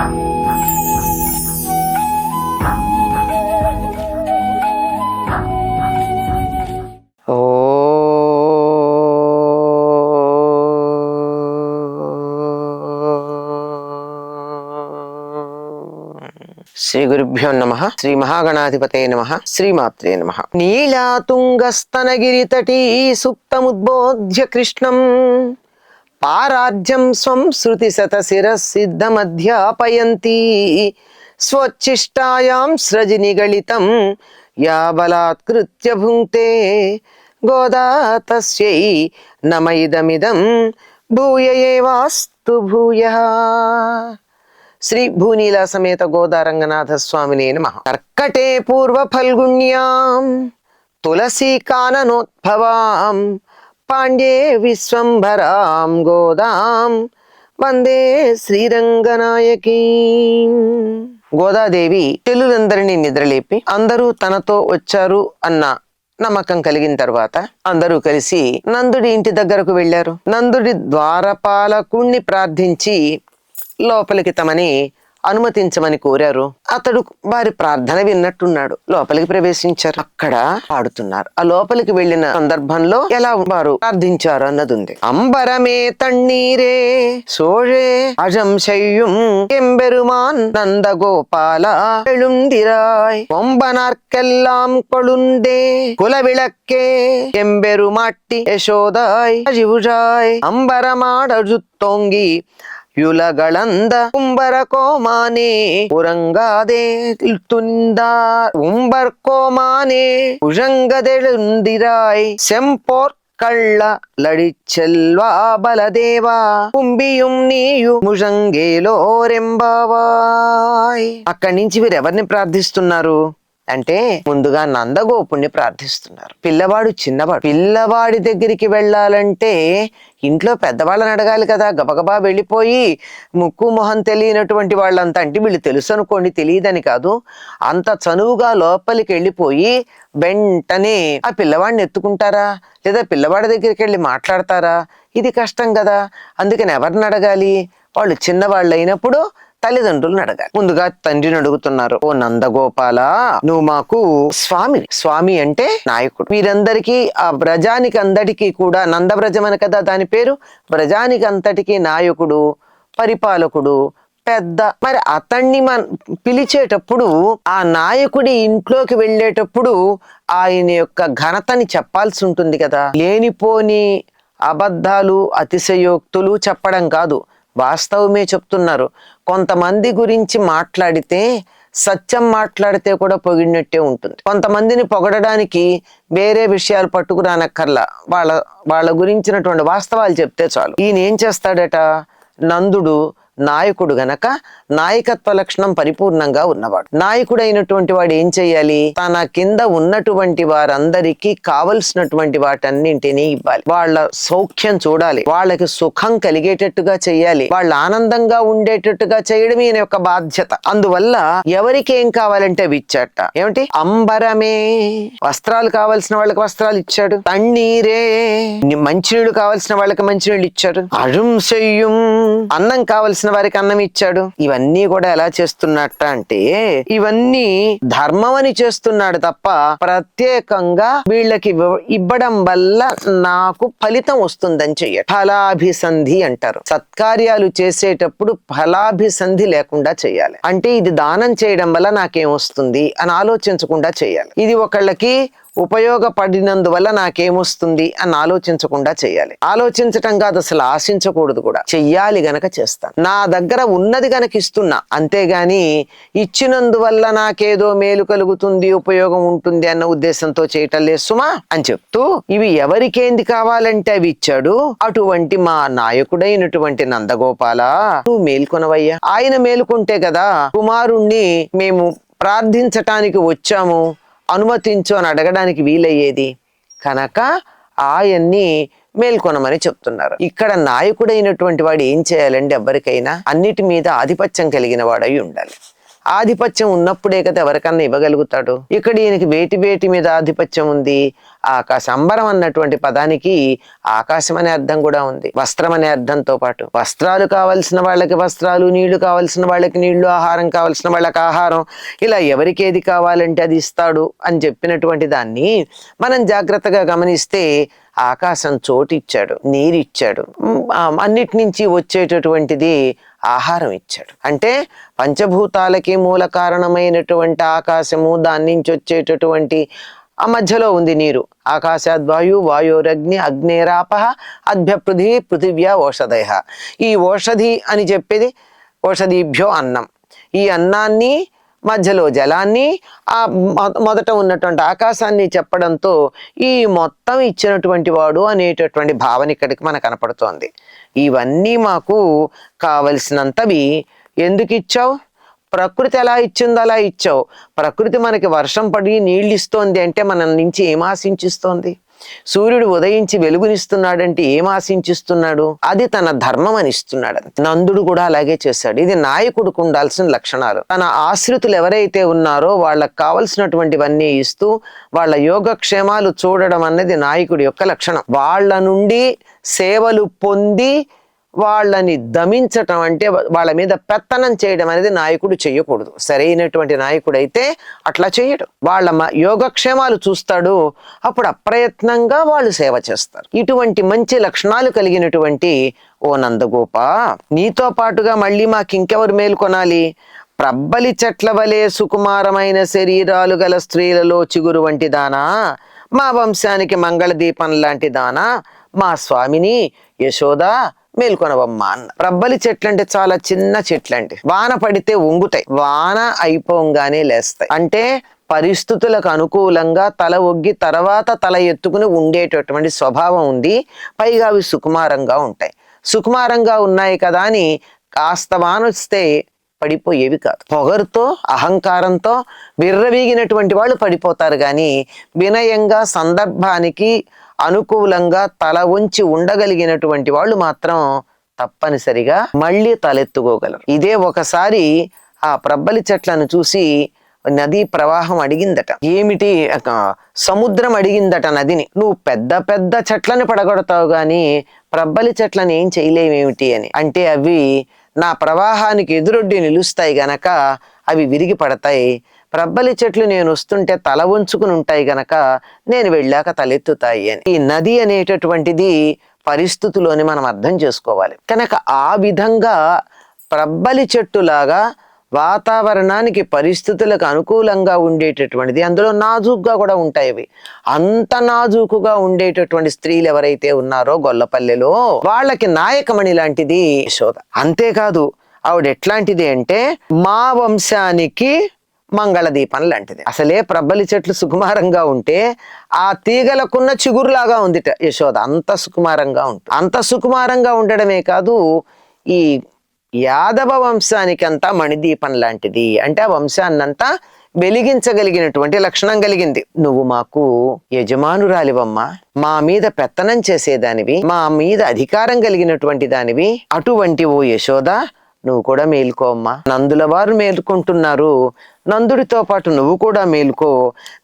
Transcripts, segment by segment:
శ్రీ గురుభ్యో నమః. శ్రీ మహాగణాధిపతే నమః. శ్రీమాత్రే నమః. నీలాతుంగస్తనగిరితటీ సుప్తముద్బోధ్య కృష్ణం పారాజ్యం స్వం శృతి శతశిరసిద్ధమధ్యాపయంతి స్వచ్ఛిష్టాయాం స్రజి నిగళితం యా బలాత్కృత్య భుంక్తే గోదా తస్యై నమ ఇదమిదం భూయ ఏవాస్తు భూయః. శ్రీ భూనీలా సమేత గోదారంగనాథ స్వామినే నమః. కర్కటే పూర్వ ఫల్గుణ్యాం తులసీ కాననోద్భవాం పాండ్యే విశ్వంభరాం గోదాం వందే శ్రీరంగనాయకీ. గోదాదేవి చెల్లులందరినీ నిద్రలేపి అందరూ తనతో వచ్చారు అన్న నమ్మకం కలిగిన తర్వాత అందరూ కలిసి నందుడి ఇంటి దగ్గరకు వెళ్లారు. నందుడి ద్వారపాలకుణ్ణి ప్రార్థించి లోపలికి తమని అనుమతించమని కోరారు. అతడు వారి ప్రార్థన విన్నట్టున్నాడు. లోపలికి ప్రవేశించారు. అక్కడ పాడుతున్నారు. ఆ లోపలికి వెళ్లిన సందర్భంలో ఎలా వారు ప్రార్థించారు అన్నది ఉంది. అంబరమే తన్నీరే సోழே అజం செய்யும் எம்பெருமான் நந்தகோபால எழுந்திராய் கொம்பனார்க்கெல்லாம் கொழுந்தே குலவிளக்கே எம்பெருமாட்டி யசோதாய் அஜிவுஜாய் அம்பரமாடஜுத்தோங்கி யுலகளந்த கும்பர கோமானே உறங்காதே துணிந்தார் உம்பர் கோமானே உழங்கதெழுந்திராய் செம்போர் కళ్ళ లడిచెల్వా బలదేవా కుంభిயும் నీయు ముజంగేలోరెంబావాయ్. అక్కడి నుంచి వీరు ఎవరిని ప్రార్థిస్తున్నారు అంటే ముందుగా నందగోపుణ్ణి ప్రార్థిస్తున్నారు. పిల్లవాడు చిన్నవాడు. పిల్లవాడి దగ్గరికి వెళ్ళాలంటే ఇంట్లో పెద్దవాళ్ళని అడగాలి కదా. గబగబా వెళ్ళిపోయి ముక్కు మొహం తెలియనటువంటి వాళ్ళంతా, అంటే వీళ్ళు తెలుసు అనుకోండి, తెలియదని కాదు, అంత చనువుగా లోపలికి వెళ్ళిపోయి వెంటనే ఆ పిల్లవాడిని ఎత్తుకుంటారా లేదా పిల్లవాడి దగ్గరికి వెళ్ళి మాట్లాడతారా? ఇది కష్టం కదా. అందుకని ఎవరిని అడగాలి? వాళ్ళు చిన్నవాళ్ళు అయినప్పుడు తల్లిదండ్రులను అడగాలి. ముందుగా తండ్రిని అడుగుతున్నారు. ఓ నందగోపాల, నువ్వు మాకు స్వామి. స్వామి అంటే నాయకుడు. వీరందరికీ ఆ బ్రజానికి అందరికీ కూడా, నందబ్రజం అని కదా దాని పేరు, బ్రజానికి అంతటికీ నాయకుడు, పరిపాలకుడు, పెద్ద. మరి అతన్ని పిలిచేటప్పుడు ఆ నాయకుడి ఇంట్లోకి వెళ్ళేటప్పుడు ఆయన యొక్క ఘనతని చెప్పాల్సి ఉంటుంది కదా. లేనిపోని అబద్ధాలు అతిశయోక్తులు చెప్పడం కాదు, వాస్తవమే చెప్తున్నారు. కొంతమంది గురించి మాట్లాడితే, సత్యం మాట్లాడితే కూడా పొగిడినట్టే ఉంటుంది. కొంతమందిని పొగడడానికి వేరే విషయాలు పట్టుకురానక్కర్లా, వాళ్ళ గురించినటువంటి వాస్తవాలు చెప్తే చాలు. ఈయన ఏం చేస్తాడట? నందుడు నాయకుడు గనక నాయకత్వ లక్షణం పరిపూర్ణంగా ఉన్నవాడు. నాయకుడు అయినటువంటి వాడు ఏం చెయ్యాలి? తన కింద ఉన్నటువంటి వారందరికీ కావలసినటువంటి వాటన్నింటినీ ఇవ్వాలి. వాళ్ళ సౌఖ్యం చూడాలి, వాళ్ళకి సుఖం కలిగేటట్టుగా చెయ్యాలి, వాళ్ళు ఆనందంగా ఉండేటట్టుగా చేయడం ఈయన యొక్క బాధ్యత. అందువల్ల ఎవరికి ఏం కావాలంటే అవి ఇచ్చాట. ఏమిటి? అంబరమే, వస్త్రాలు కావలసిన వాళ్ళకి వస్త్రాలు ఇచ్చాడు. తన్నీరే, మంచినీళ్ళు కావలసిన వాళ్ళకి మంచినీళ్ళు ఇచ్చాడు. అజం చెయ్యం, అన్నం కావలసిన వారికి అన్నం ఇచ్చాడు. ఇవన్నీ కూడా ఎలా చేస్తున్నట్ట అంటే, ఇవన్నీ ధర్మం అని చేస్తున్నాడు తప్ప ప్రత్యేకంగా వీళ్ళకి ఇవ్వడం వల్ల నాకు ఫలితం వస్తుందని చెయ్యడు. ఫలాభిసంధి అంటారు. సత్కార్యాలు చేసేటప్పుడు ఫలాభిసంధి లేకుండా చేయాలి. అంటే ఇది దానం చేయడం వల్ల నాకేం వస్తుంది అని ఆలోచించకుండా చేయాలి. ఇది ఒకళ్ళకి ఉపయోగపడినందువల్ల నాకేమొస్తుంది అని ఆలోచించకుండా చేయాలి. ఆలోచించటం కాదు, అసలు ఆశించకూడదు కూడా. చెయ్యాలి గనక చేస్తాను. నా దగ్గర ఉన్నది గనక ఇస్తున్నా, అంతేగాని ఇచ్చినందువల్ల నాకేదో మేలు కలుగుతుంది, ఉపయోగం ఉంటుంది అన్న ఉద్దేశంతో చేయటం లేదు సుమా అని చెప్తూ, ఇవి ఎవరికేంది కావాలంటే అవి ఇచ్చాడు. అటువంటి మా నాయకుడైనటువంటి నందగోపాల, నువ్వు మేల్కొనవయ్యా. ఆయన మేలుకుంటే కదా కుమారుణ్ణి మేము ప్రార్థించటానికి వచ్చాము, అనుమతించు అని అడగడానికి వీలయ్యేది. కనుక ఆయన్ని మేల్కొనమని చెప్తున్నారు. ఇక్కడ నాయకుడైనటువంటి వాడు ఏం చేయాలండి? ఎవరికైనా అన్నిటి మీద ఆధిపత్యం కలిగిన వాడై ఉండాలి. ఆధిపత్యం ఉన్నప్పుడే కదా ఎవరికన్నా ఇవ్వగలుగుతాడు. ఇక్కడ ఈయనకి వేటి మీద ఆధిపత్యం ఉంది? అంబరం అన్నటువంటి పదానికి ఆకాశం అనే అర్థం కూడా ఉంది, వస్త్రం అనే అర్థంతో పాటు. వస్త్రాలు కావలసిన వాళ్ళకి వస్త్రాలు, నీళ్లు కావలసిన వాళ్ళకి నీళ్లు, ఆహారం కావలసిన వాళ్ళకి ఆహారం, ఇలా ఎవరికి ఏది కావాలంటే అది ఇస్తాడు అని చెప్పినటువంటి దాన్ని మనం జాగ్రత్తగా గమనిస్తే ఆకాశం చోటిచ్చాడు, నీరిచ్చాడు, అన్నిటి నుంచి వచ్చేటటువంటిది ఆహారం ఇచ్చాడు. అంటే పంచభూతాలకి మూల కారణమైనటువంటి ఆకాశము, దాని నుంచి వచ్చేటటువంటి ఆ మధ్యలో ఉంది నీరు. ఆకాశాద్వాయు, వాయోరగ్ని, అగ్నేరాపహ, అద్భ్య పృథివీ, పృథివ్యా ఓషధయ. ఈ ఓషధి అని చెప్పేది ఓషధీభ్యో అన్నం. ఈ అన్నాన్ని, మధ్యలో జలాన్ని, ఆ మొదట ఉన్నటువంటి ఆకాశాన్ని చెప్పడంతో ఈ మొత్తం ఇచ్చినటువంటి వాడు అనేటటువంటి భావన ఇక్కడికి మనకు కనపడుతోంది. ఇవన్నీ మాకు కావలసినంతవి ఎందుకు ఇచ్చావు? ప్రకృతి ఎలా ఇచ్చిందో అలా ఇచ్చావు. ప్రకృతి మనకి వర్షం పడి నీళ్ళు ఇస్తోంది అంటే మన నుంచి ఏం ఆశించిస్తోంది? సూర్యుడు ఉదయించి వెలుగునిస్తున్నాడంటే ఏం ఆశించిస్తున్నాడు? అది తన ధర్మం అని ఇస్తున్నాడు. నందుడు కూడా అలాగే చేశాడు. ఇది నాయకుడికి ఉండాల్సిన లక్షణాలు. తన ఆశ్రితులు ఎవరైతే ఉన్నారో వాళ్ళకు కావలసినటువంటివన్నీ ఇస్తూ వాళ్ళ యోగక్షేమాలు చూడడం అన్నది నాయకుడి యొక్క లక్షణం. వాళ్ళ నుండి సేవలు పొంది వాళ్ళని దమించటం అంటే వాళ్ళ మీద పెత్తనం చేయడం అనేది నాయకుడు చెయ్యకూడదు. సరైనటువంటి నాయకుడైతే అట్లా చెయ్యడు. వాళ్ళ యోగక్షేమాలు చూస్తాడు, అప్పుడు అప్రయత్నంగా వాళ్ళు సేవ చేస్తారు. ఇటువంటి మంచి లక్షణాలు కలిగినటువంటి ఓ నందగోప, నీతో పాటుగా మళ్ళీ మాకు ఇంకెవరు మేలుకొనాలి? ప్రబ్బలి చెట్ల వలె సుకుమారమైన శరీరాలు గల స్త్రీలలో చిగురు వంటి దానా, మా వంశానికి మంగళదీపం లాంటి దానా, మా స్వామిని యశోద మేల్కొనవమ్మ అన్న. ప్రబ్బలి చెట్లు అంటే చాలా చిన్న చెట్లండి. వాన పడితే వంగుతాయి, వాన అయిపోగానే లేస్తాయి. అంటే పరిస్థితులకు అనుకూలంగా తల ఒగ్గి తర్వాత తల ఎత్తుకుని ఉండేటటువంటి స్వభావం ఉంది. పైగా అవి సుకుమారంగా ఉంటాయి. సుకుమారంగా ఉన్నాయి కదా అని కాస్త వాన వస్తే పడిపోయేవి కాదు. పొగరుతో, అహంకారంతో విర్రవీగినటువంటి వాళ్ళు పడిపోతారు. కానీ వినయంగా, సందర్భానికి అనుకూలంగా తల ఉంచి ఉండగలిగినటువంటి వాళ్ళు మాత్రం తప్పనిసరిగా మళ్ళీ తలెత్తుకోగలరు. ఇదే ఒకసారి ఆ ప్రబ్బలి చెట్లను చూసి నదీ ప్రవాహం అడిగిందట. ఏమిటి? సముద్రం అడిగిందట నదిని, నువ్వు పెద్ద పెద్ద చెట్లని పడగొడతావు గాని ప్రబ్బలి చెట్లను ఏం చేయలేమేమిటి అని. అంటే అవి నా ప్రవాహానికి ఎదురొడ్డి నిలుస్తాయి గనక అవి విరిగి పడతాయి. ప్రబ్బలి చెట్లు నేను వస్తుంటే తల వంచుకుని ఉంటాయి గనక నేను వెళ్ళాక తలెత్తుతాయి అని. ఈ నది అనేటటువంటిది పరిస్థితుల్లోని మనం అర్థం చేసుకోవాలి. కనుక ఆ విధంగా ప్రబ్బలి చెట్టులాగా వాతావరణానికి, పరిస్థితులకు అనుకూలంగా ఉండేటటువంటిది, అందులో నాజూకుగా కూడా ఉంటాయి అవి. అంత నాజూకుగా ఉండేటటువంటి స్త్రీలు ఎవరైతే ఉన్నారో గొల్లపల్లెలో, వాళ్ళకి నాయకమణి లాంటిది యశోద. అంతేకాదు ఆవిడ ఎట్లాంటిది అంటే మా వంశానికి మంగళదీపం లాంటిది. అసలే ప్రబ్బలి చెట్లు సుకుమారంగా ఉంటే ఆ తీగలకున్న చిగురులాగా ఉంది యశోద. అంత సుకుమారంగా ఉంటుంది. అంత సుకుమారంగా ఉండడమే కాదు, ఈ యాదవ వంశానికి అంతా మణిదీపం లాంటిది. అంటే ఆ వంశాన్నంతా వెలిగించగలిగినటువంటి లక్షణం కలిగింది. నువ్వు మాకు యజమానురాలివమ్మా, మా మీద పెత్తనం చేసేదానివి, మా మీద అధికారం కలిగినటువంటి దానివి. అటువంటి ఓ యశోద, నువ్వు కూడా మేలుకోమ్మా. నందుల వారు మేలుకుంటున్నారు, నందుడితో పాటు నువ్వు కూడా మేలుకో.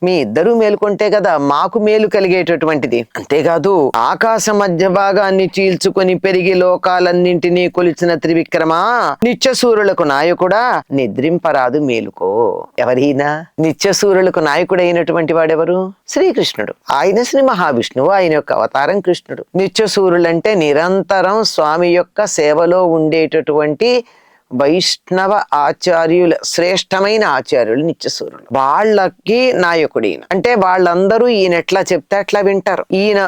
మీ ఇద్దరూ మేలుకుంటే కదా మాకు మేలు కలిగేటటువంటిది. అంతేకాదు ఆకాశ మధ్య భాగాన్ని చీల్చుకొని పెరిగి లోకాలన్నింటినీ కొలిచిన త్రివిక్రమా, నిత్యసూరులకు నాయకుడా, నిద్రింపరాదు మేలుకో. ఎవరైనా నిత్యసూరులకు నాయకుడైనటువంటి వాడెవరు? శ్రీకృష్ణుడు. ఆయన శ్రీ మహావిష్ణువు, ఆయన యొక్క అవతారం కృష్ణుడు. నిత్యసూరులంటే నిరంతరం స్వామి యొక్క సేవలో ఉండేటటువంటి వైష్ణవ ఆచార్యుల, శ్రేష్టమైన ఆచార్యులు నిత్యసూరులు. వాళ్ళకి నాయకుడు ఈయన. అంటే వాళ్ళందరూ ఈయన ఎట్లా చెప్తే అట్లా వింటారు. ఈయన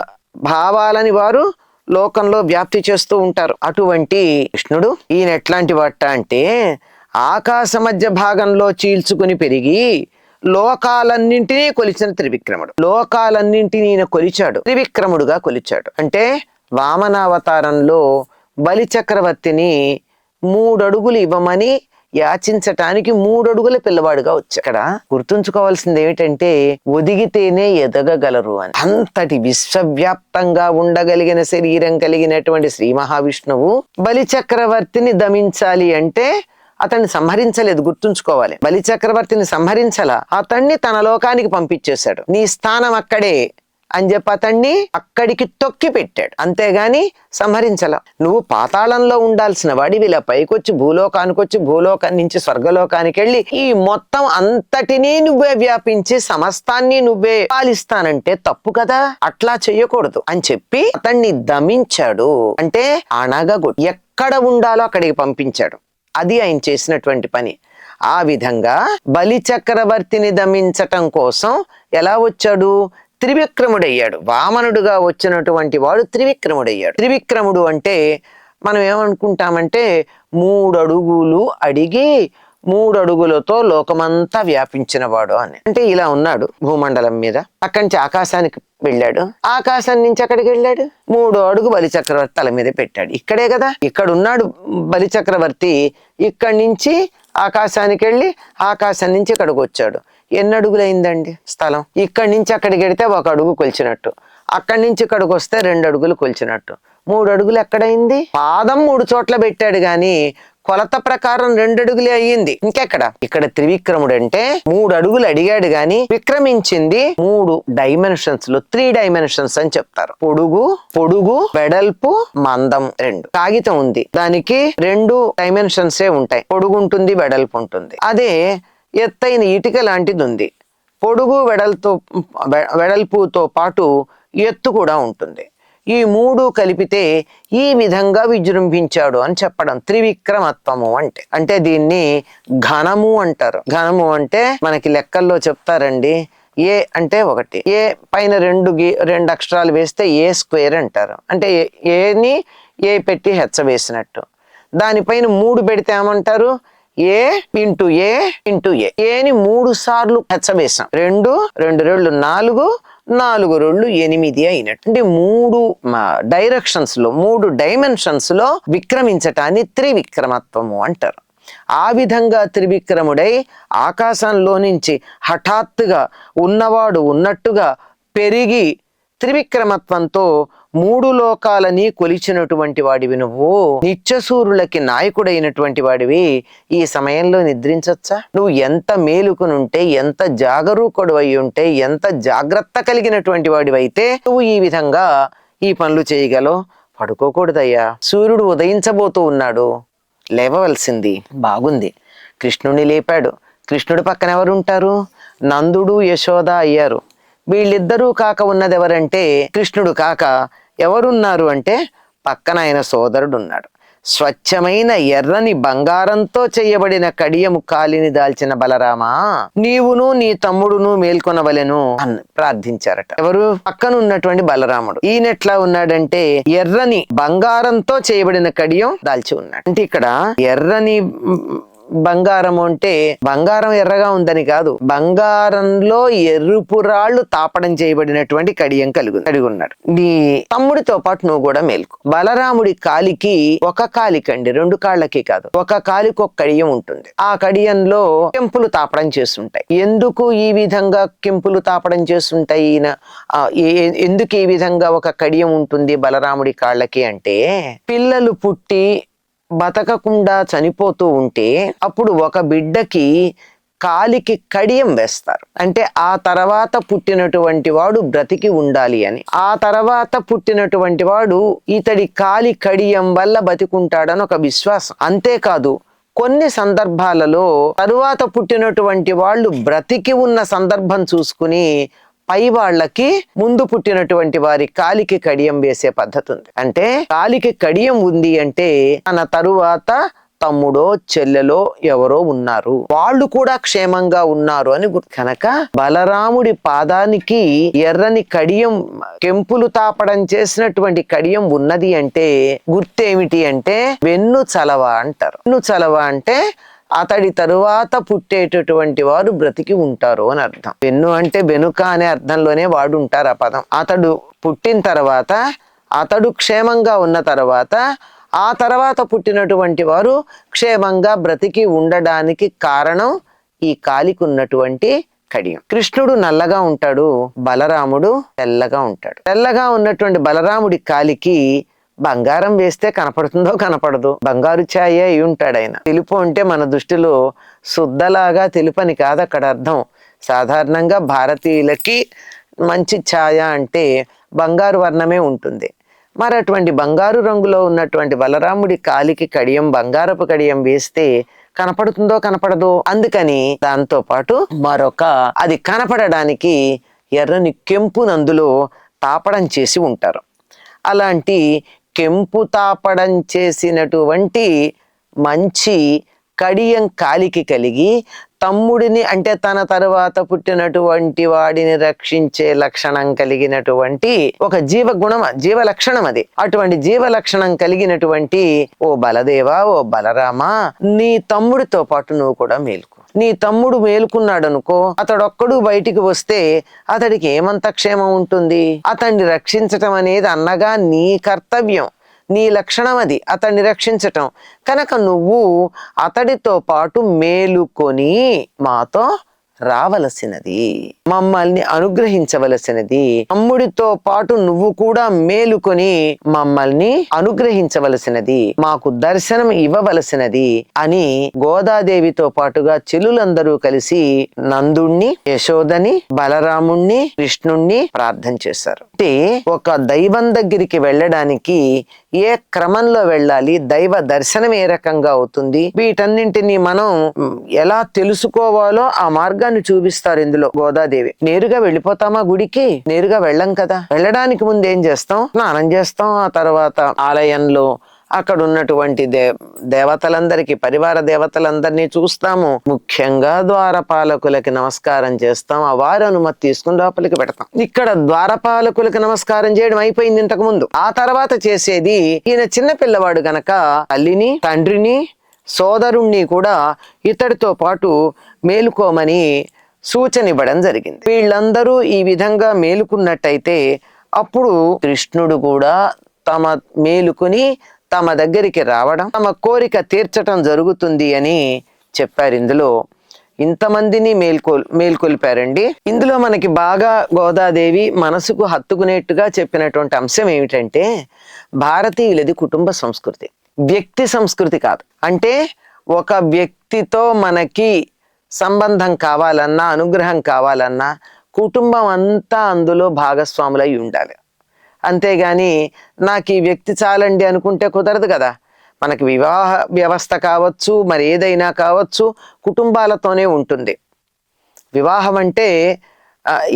భావాలని వారు లోకంలో వ్యాప్తి చేస్తూ ఉంటారు. అటువంటి కృష్ణుడు ఈయన ఎట్లాంటి వాట అంటే ఆకాశ మధ్య భాగంలో చీల్చుకుని పెరిగి లోకాలన్నింటినీ కొలిచిన త్రివిక్రముడు. లోకాలన్నింటినీ ఈయన కొలిచాడు, త్రివిక్రముడుగా కొలిచాడు. అంటే వామనావతారంలో బలి చక్రవర్తిని 3 అడుగులు ఇవ్వమని యాచించటానికి 3 అడుగుల పిల్లవాడుగా వచ్చాడు. ఇక్కడ గుర్తుంచుకోవాల్సింది ఏమిటంటే ఒదిగితేనే ఎదగగలరు అని. అంతటి విశ్వవ్యాప్తంగా ఉండగలిగిన శరీరం కలిగినటువంటి శ్రీ మహావిష్ణువు బలి చక్రవర్తిని దమించాలి అంటే అతన్ని సంహరించలేదు, గుర్తుంచుకోవాలి. బలి చక్రవర్తిని సంహరించలా, అతన్ని తన లోకానికి పంపించేశాడు. నీ స్థానం అక్కడే అని చెప్పి అతన్ని అక్కడికి తొక్కి పెట్టాడు, అంతేగాని సంహరించల. నువ్వు పాతాళంలో ఉండాల్సిన వాడివి ఇలా పైకొచ్చి భూలోకానికి వచ్చి భూలోకం నుంచి స్వర్గలోకానికి వెళ్ళి ఈ మొత్తం అంతటినీ నువ్వే వ్యాపించి సమస్తాన్ని నువ్వే పాలిస్తానంటే తప్పు కదా, అట్లా చెయ్యకూడదు అని చెప్పి అతన్ని దమించాడు. అంటే అణగగొట్టి ఎక్కడ ఉండాలో అక్కడికి పంపించాడు. అది ఆయన చేసినటువంటి పని. ఆ విధంగా బలి చక్రవర్తిని దమించటం కోసం ఎలా వచ్చాడు? త్రివిక్రముడయ్యాడు. వామనుడుగా వచ్చినటువంటి వాడు త్రివిక్రముడయ్యాడు. త్రివిక్రముడు అంటే మనం ఏమనుకుంటామంటే 3 అడుగులు అడిగి 3 అడుగులతో లోకమంతా వ్యాపించిన వాడు అని. అంటే ఇలా ఉన్నాడు భూమండలం మీద. అక్కడి నుంచి ఆకాశానికి వెళ్ళాడు, ఆకాశం నుంచి అక్కడికి వెళ్ళాడు, 3 అడుగు బలి చక్రవర్తి తల మీద పెట్టాడు. ఇక్కడే కదా, ఇక్కడ ఉన్నాడు బలి చక్రవర్తి. ఇక్కడి నుంచి ఆకాశానికి వెళ్ళి ఆకాశం నుంచి ఇక్కడికి వచ్చాడు. ఎన్ని అడుగులైందండి స్థలం? ఇక్కడి నుంచి అక్కడికి వెడితే 1 అడుగు కొలిచినట్టు, అక్కడి నుంచి ఇక్కడికి వస్తే 2 అడుగులు కొలిచినట్టు. 3 అడుగులు ఎక్కడైంది? పాదం 3 చోట్ల పెట్టాడు గాని కొలత ప్రకారం 2 అడుగులే అయ్యింది. ఇంకెక్కడ? ఇక్కడ త్రివిక్రముడు అంటే 3 అడుగులు అడిగాడు గాని విక్రమించింది 3 డైమెన్షన్స్ లో, 3 డైమెన్షన్స్ అని చెప్తారు. పొడుగు, వెడల్పు, మందం 2. కాగితం ఉంది, దానికి 2 డైమెన్షన్సే ఉంటాయి, పొడుగు ఉంటుంది, వెడల్పు ఉంటుంది. అదే ఎత్తైన ఇటుక లాంటిది ఉంది, పొడుగు వెడల్పుతో పాటు ఎత్తు కూడా ఉంటుంది. ఈ 3 కలిపితే ఈ విధంగా విజృంభించాడు అని చెప్పడం త్రివిక్రమత్వము అంటే. అంటే దీన్ని ఘనము అంటారు. ఘనము అంటే మనకి లెక్కల్లో చెప్తారండి, ఏ అంటే 1, ఏ పైన 2 అక్షరాలు వేస్తే ఏ స్క్వేర్ అంటారు. అంటే ఏని ఏ పెట్టి హెచ్చ వేసినట్టు. దానిపైన 3 పెడితే ఏమంటారు? ఏ ఇంటూ ఏ ఇంటూ ఏ. ఏని 3 సార్లు హెచ్చవేసాం, 2 2 4, 4 8 అయినట్టు. అంటే 3 డైరెక్షన్స్ లో, 3 డైమెన్షన్స్ లో విక్రమించటాన్ని త్రివిక్రమత్వము అంటారు. ఆ విధంగా త్రివిక్రముడై ఆకాశంలో నుంచి హఠాత్తుగా ఉన్నవాడు ఉన్నట్టుగా పెరిగి త్రివిక్రమత్వంతో 3 లోకాలని కొలిచినటువంటి వాడివి నువ్వు. నిత్యసూరులకి నాయకుడైనటువంటి వాడివి. ఈ సమయంలో నిద్రించొచ్చా? నువ్వు ఎంత మేలుకునుంటే, ఎంత జాగరూకుడు అయి ఉంటే, ఎంత జాగ్రత్త కలిగినటువంటి వాడివైతే నువ్వు ఈ విధంగా ఈ పనులు చేయగలవు. పడుకోకూడదయ్యా. సూర్యుడు ఉదయించబోతూ ఉన్నాడు, లేవవలసింది. బాగుంది, కృష్ణుని లేపాడు. కృష్ణుడి పక్కన ఎవరుంటారు? నందుడు యశోద అయ్యారు. వీళ్ళిద్దరూ కాక ఉన్నది ఎవరంటే, కృష్ణుడు కాక ఎవరున్నారు అంటే పక్కన ఆయన సోదరుడు ఉన్నాడు. స్వచ్ఛమైన ఎర్రని బంగారంతో చేయబడిన కడియము కాలిని దాల్చిన బలరామా, నీవును నీ తమ్ముడును మేల్కొనవలెను అని ప్రార్థించారట. ఎవరు? పక్కన ఉన్నటువంటి బలరాముడు. ఈయనెట్లా ఉన్నాడంటే ఎర్రని బంగారంతో చేయబడిన కడియం దాల్చి ఉన్నాడు. అంటే ఇక్కడ ఎర్రని బంగారము అంటే బంగారం ఎర్రగా ఉందని కాదు, బంగారంలో ఎరుపు రాళ్లు తాపడం చేయబడినటువంటి కడియం కలిగి ఉన్నాడు. నీ తమ్ముడితో పాటు నువ్వు కూడా మేల్కు. బలరాముడి కాలికి ఒక కాలికండి, 2 కాళ్ళకి కాదు, ఒక కాలికి ఒక కడియం ఉంటుంది. ఆ కడియంలో కెంపులు తాపడం చేస్తుంటాయి. ఎందుకు ఈ విధంగా కెంపులు తాపడం చేస్తుంటాయి? ఎందుకు ఈ విధంగా ఒక కడియం ఉంటుంది బలరాముడి కాళ్ళకి అంటే, పిల్లలు పుట్టి బతకకుండా చనిపోతూ ఉంటే అప్పుడు ఒక బిడ్డకి కాలికి కడియం వేస్తారు. అంటే ఆ తర్వాత పుట్టినటువంటి వాడు బ్రతికి ఉండాలి అని. ఆ తర్వాత పుట్టినటువంటి వాడు ఇతడి కాలి కడియం వల్ల బతికుంటాడని ఒక విశ్వాసం. అంతేకాదు, కొన్ని సందర్భాలలో తరువాత పుట్టినటువంటి వాళ్ళు బ్రతికి ఉన్న సందర్భం చూసుకుని పై వాళ్ళకి ముందు పుట్టినటువంటి వారి కాలికి కడియం వేసే పద్ధతి ఉంది. అంటే కాలికి కడియం ఉంది అంటే తన తరువాత తమ్ముడో చెల్లెలో ఎవరో ఉన్నారు, వాళ్ళు కూడా క్షేమంగా ఉన్నారు అని గుర్తు. కనుక బలరాముడి పాదానికి ఎర్రని కడియం, కెంపులు తాపడం చేసినటువంటి కడియం ఉన్నది అంటే గుర్తేమిటి అంటే వెన్ను చలవ అంటారు. వెన్ను చలవ అంటే అతడి తరువాత పుట్టేటటువంటి వారు బ్రతికి ఉంటారు అని అర్థం. వెన్ను అంటే వెనుక అనే అర్థంలోనే వాడుంటారు ఆ పదం. అతడు పుట్టిన తర్వాత, అతడు క్షేమంగా ఉన్న తర్వాత, ఆ తర్వాత పుట్టినటువంటి వారు క్షేమంగా బ్రతికి ఉండడానికి కారణం ఈ కాలికి ఉన్నటువంటి కడియం. కృష్ణుడు నల్లగా ఉంటాడు, బలరాముడు తెల్లగా ఉంటాడు. తెల్లగా ఉన్నటువంటి బలరాముడి కాలికి బంగారం వేస్తే కనపడుతుందో కనపడదు, బంగారు ఛాయ అయి ఉంటాడు ఆయన. తెలుపు అంటే మన దృష్టిలో శుద్ధలాగా తెలుపని కాదు అక్కడ అర్థం. సాధారణంగా భారతీయులకి మంచి ఛాయ అంటే బంగారు వర్ణమే ఉంటుంది. మరి అటువంటి బంగారు రంగులో ఉన్నటువంటి బలరాముడి కాలికి కడియం, బంగారపు కడియం వేస్తే కనపడుతుందో కనపడదో. అందుకని దాంతో పాటు మరొక అది కనపడడానికి ఎర్రని కెంపు నందులో తాపడం చేసి ఉంటారు. అలాంటి కెంపు తాపడం చేసినటువంటి మంచి కడియం కాలికి కలిగి తమ్ముడిని అంటే తన తరువాత పుట్టినటువంటి వాడిని రక్షించే లక్షణం కలిగినటువంటి ఒక జీవ లక్షణం అది. అటువంటి జీవ లక్షణం కలిగినటువంటి ఓ బలదేవా, ఓ బలరామా, నీ తమ్ముడితో పాటు నువ్వు కూడా మేలుకో. నీ తమ్ముడు మేలుకున్నాడు అనుకో, అతడొక్కడు బయటికి వస్తే అతడికి ఏమంత క్షేమం ఉంటుంది? అతన్ని రక్షించటం అనేది అన్నగా నీ కర్తవ్యం, నీ లక్షణం అది, అతన్ని రక్షించటం. కనుక నువ్వు అతడితో పాటు మేలుకొని మాతో రావలసినది, మమ్మల్ని అనుగ్రహించవలసినది. తమ్ముడితో పాటు నువ్వు కూడా మేలుకొని మమ్మల్ని అనుగ్రహించవలసినది, మాకు దర్శనం ఇవ్వవలసినది అని గోదాదేవితో పాటుగా చెల్లులందరూ కలిసి నందుణ్ణి, యశోదని, బలరాముణ్ణి, కృష్ణుణ్ణి ప్రార్థన చేశారు. అంటే ఒక దైవం దగ్గరికి వెళ్ళడానికి ఏ క్రమంలో వెళ్ళాలి, దైవ దర్శనం ఏ రకంగా అవుతుంది, వీటన్నింటినీ మనం ఎలా తెలుసుకోవాలో ఆ మార్గాన్ని చూపిస్తారు ఇందులో గోదాదేవి. నేరుగా వెళ్ళిపోతామా గుడికి? నేరుగా వెళ్ళం కదా. వెళ్ళడానికి ముందు ఏం చేస్తాం? స్నానం చేస్తాం. ఆ తర్వాత ఆలయంలో అక్కడ ఉన్నటువంటి దేవతలందరికీ, పరివార దేవతలందరినీ చూస్తాము. ముఖ్యంగా ద్వారపాలకులకి నమస్కారం చేస్తాం. ఆ వారి అనుమతి తీసుకుని లోపలికి పెడతాం. ఇక్కడ ద్వారపాలకులకి నమస్కారం చేయడం అయిపోయింది ఇంతకు ముందు. ఆ తర్వాత చేసేది, ఈయన చిన్న పిల్లవాడు గనక తల్లిని, తండ్రిని, సోదరుణ్ణి కూడా ఇతడితో పాటు మేలుకోమని సూచన ఇవ్వడం జరిగింది. వీళ్ళందరూ ఈ విధంగా మేలుకున్నట్టయితే అప్పుడు కృష్ణుడు కూడా తమ మేలుకుని తమ దగ్గరికి రావడం, తమ కోరిక తీర్చటం జరుగుతుంది అని చెప్పారు. ఇందులో ఇంతమందిని మేల్కొల్పారండి. ఇందులో మనకి బాగా గోదాదేవి మనసుకు హత్తుకునేట్టుగా చెప్పినటువంటి అంశం ఏమిటంటే, భారతీయులది కుటుంబ సంస్కృతి, వ్యక్తి సంస్కృతి కాదు. అంటే ఒక వ్యక్తితో మనకి సంబంధం కావాలన్నా, అనుగ్రహం కావాలన్నా కుటుంబం అంతా అందులో భాగస్వాములై ఉండాలి. అంతేగాని నాకు ఈ వ్యక్తి చాలండి అనుకుంటే కుదరదు కదా. మనకి వివాహ వ్యవస్థ కావచ్చు, మరి ఏదైనా కావచ్చు, కుటుంబాలతోనే ఉంటుంది. వివాహం అంటే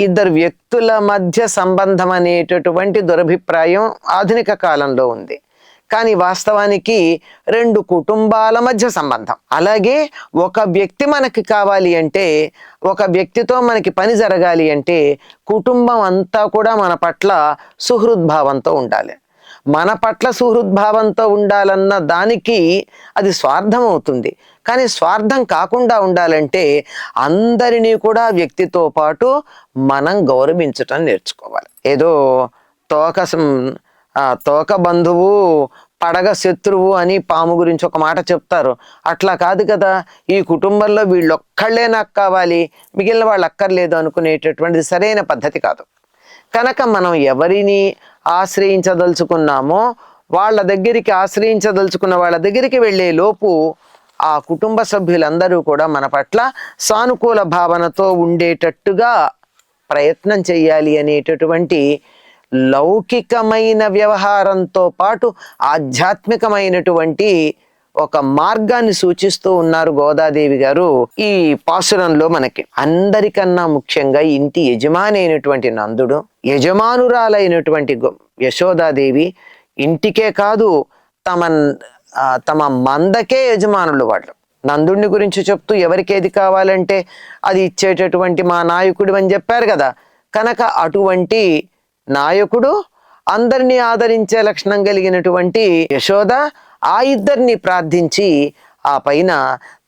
ఇద్దరు వ్యక్తుల మధ్య సంబంధం అనేటటువంటి దురభిప్రాయం ఆధునిక కాలంలో ఉంది. కానీ వాస్తవానికి రెండు కుటుంబాల మధ్య సంబంధం. అలాగే ఒక వ్యక్తి మనకి కావాలి అంటే, ఒక వ్యక్తితో మనకి పని జరగాలి అంటే కుటుంబం అంతా కూడా మన పట్ల సుహృద్భావంతో ఉండాలి. మన పట్ల సుహృద్భావంతో ఉండాలన్న దానికి అది స్వార్థం అవుతుంది. కానీ స్వార్థం కాకుండా ఉండాలంటే అందరినీ కూడా వ్యక్తితో పాటు మనం గౌరవించటం నేర్చుకోవాలి. ఏదో తోక బంధువు పడగ శత్రువు అని పాము గురించి ఒక మాట చెప్తారు. అట్లా కాదు కదా. ఈ కుటుంబంలో వీళ్ళొక్కళ్ళే నాకు కావాలి, మిగిలిన వాళ్ళు అక్కర్లేదు అనుకునేటటువంటిది సరైన పద్ధతి కాదు. కనుక మనం ఎవరిని ఆశ్రయించదలుచుకున్నామో వాళ్ళ దగ్గరికి, ఆశ్రయించదలుచుకున్న వాళ్ళ దగ్గరికి వెళ్ళే లోపు ఆ కుటుంబ సభ్యులందరూ కూడా మన పట్ల సానుకూల భావనతో ఉండేటట్టుగా ప్రయత్నం చెయ్యాలి అనేటటువంటి లౌకికమైన వ్యవహారంతో పాటు ఆధ్యాత్మికమైనటువంటి ఒక మార్గాన్ని సూచిస్తూ ఉన్నారు గోదాదేవి గారు ఈ పాసురంలో. మనకి అందరికన్నా ముఖ్యంగా ఇంటి యజమాని అయినటువంటి నందుడు, యజమానురాలైనటువంటి యశోదాదేవి ఇంటికే కాదు తమ మందకే యజమానులు వాళ్ళు. నందుడిని గురించి చెప్తూ ఎవరికి ఏది కావాలంటే అది ఇచ్చేటటువంటి మా నాయకుడు అని చెప్పారు కదా. కనుక అటువంటి నాయకుడు, అందరినీ ఆదరించే లక్షణం కలిగినటువంటి యశోద ఆ ఇద్దరిని ప్రార్థించి ఆ పైన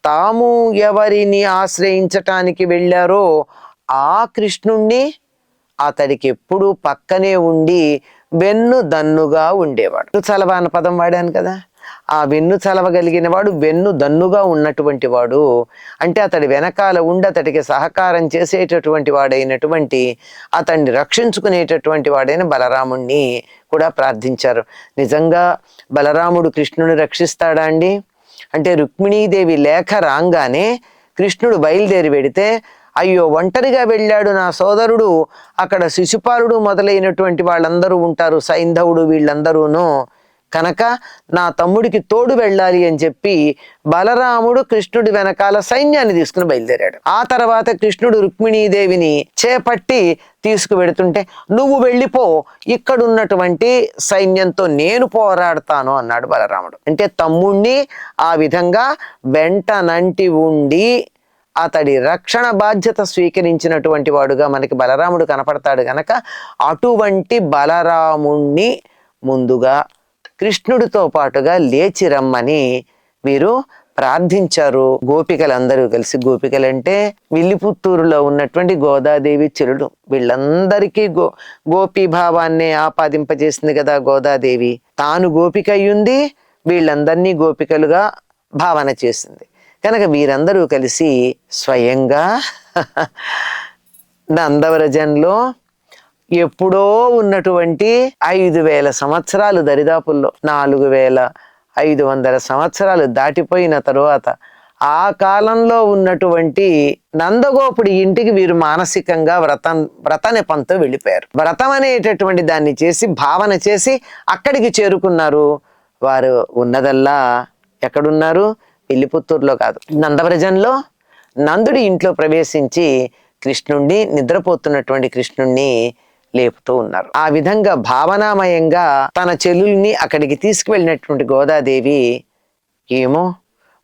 తాము ఎవరిని ఆశ్రయించటానికి వెళ్ళారో ఆ కృష్ణుణ్ణి అతడికి ఎప్పుడు పక్కనే ఉండి వెన్ను దన్నుగా ఉండేవాడు. చలవ అన్న పదం వాడాను కదా. ఆ వెన్ను చలవగలిగిన వాడు, వెన్ను దన్నుగా ఉన్నటువంటి వాడు అంటే అతడి వెనకాల ఉండి అతడికి సహకారం చేసేటటువంటి వాడైనటువంటి, అతన్ని రక్షించుకునేటటువంటి వాడైన బలరాముణ్ణి కూడా ప్రార్థించారు. నిజంగా బలరాముడు కృష్ణుని రక్షిస్తాడా అండి? అంటే రుక్మిణీదేవి లేఖ రాగానే కృష్ణుడు బయలుదేరి వెడితే, అయ్యో ఒంటరిగా వెళ్ళాడు నా సోదరుడు, అక్కడ శిశుపాలుడు మొదలైనటువంటి వాళ్ళందరూ ఉంటారు, సైంధవుడు, వీళ్ళందరూను, కనుక నా తమ్ముడికి తోడు వెళ్ళాలి అని చెప్పి బలరాముడు కృష్ణుడి వెనకాల సైన్యాన్ని తీసుకుని బయలుదేరాడు. ఆ తర్వాత కృష్ణుడు రుక్మిణీదేవిని చేపట్టి తీసుకువెడుతుంటే, నువ్వు వెళ్ళిపో, ఇక్కడున్నటువంటి సైన్యంతో నేను పోరాడతాను అన్నాడు బలరాముడు. అంటే తమ్ముణ్ణి ఆ విధంగా వెంటనంటి ఉండి అతడి రక్షణ బాధ్యత స్వీకరించినటువంటి వాడుగా మనకి బలరాముడు కనపడతాడు. గనక అటువంటి బలరాముణ్ణి ముందుగా కృష్ణుడితో పాటుగా లేచి రమ్మని వీరు ప్రార్థించారు. గోపికలందరూ కలిసి, గోపికలంటే విల్లిపుత్తూరులో ఉన్నటువంటి గోదాదేవి చెరుడు, వీళ్ళందరికీ గోపీ భావాన్ని ఆపాదింపజేసింది కదా గోదాదేవి. తాను గోపిక అయ్యుంది, వీళ్ళందరినీ గోపికలుగా భావన చేసింది. కనుక వీరందరూ కలిసి స్వయంగా నందవ్రజంలో ఎప్పుడో ఉన్నటువంటి 5,000 సంవత్సరాలు దరిదాపుల్లో 4,500 సంవత్సరాలు దాటిపోయిన తరువాత ఆ కాలంలో ఉన్నటువంటి నందగోపుడి ఇంటికి వీరు మానసికంగా వ్రత నెపంతో వెళ్ళిపోయారు. వ్రతం అనేటటువంటి దాన్ని చేసి భావన చేసి అక్కడికి చేరుకున్నారు. వారు ఉన్నదల్లా ఎక్కడున్నారు? విల్లిపుత్తూరులో కాదు, నందవ్రజంలో నందుడి ఇంట్లో ప్రవేశించి కృష్ణుణ్ణి, నిద్రపోతున్నటువంటి కృష్ణుణ్ణి లేపుతూ ఉన్నారు. ఆ విధంగా భావనామయంగా తన చెల్లుల్ని అక్కడికి తీసుకువెళ్ళినటువంటి గోదాదేవి ఏమో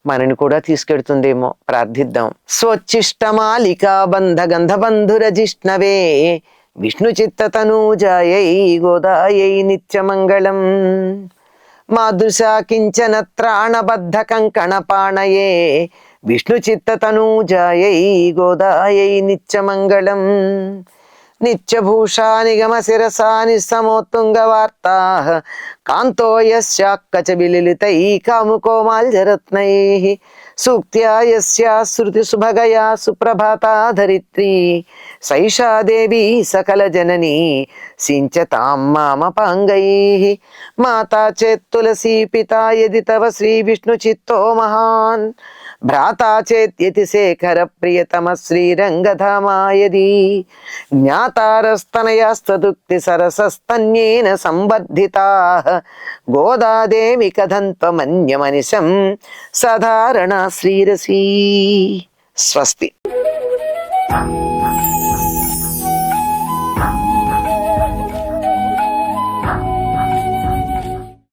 మనని కూడా తీసుకెడుతుందేమో, ప్రార్థిద్దాం. స్వచ్చిష్టమాలికా బంధ గంధబంధురజిష్ణవే విష్ణు చిత్త తనూజాయై గోదాయై నిత్యమంగళం మాదృశా కించన త్రాణబద్ధ కంకణపాణయే విష్ణు చిత్త తనూజాయై గోదాయై నిత్యమంగళం నిత్యభూషా నిగమ శిరసా నిస్సమోత్తుంగ వార్తా కాంతో యస్యాక్కచ విలిలితై కాముకోమాల్యరత్నై సూక్త్యా యస్యా శృతి సుభగయా సుప్రభాతా ధరిత్రీ సైషా దేవి సకల జననీ సించతాం మామపాంగై మాతా చేత్ తులసీ పితా యది తవ శ్రీ విష్ణు చిత్తో మహాన్ భ్రాతా చేత్యతి శేఖర ప్రియతమ శ్రీరంగధామాయది జ్ఞాతారస్తనయాస్తదుక్తి సరసస్తన్యేన సంబద్ధితా గోదాదేవి కథంత్వమన్యమనిశం సాధారణ శ్రీరసీ. స్వస్తి.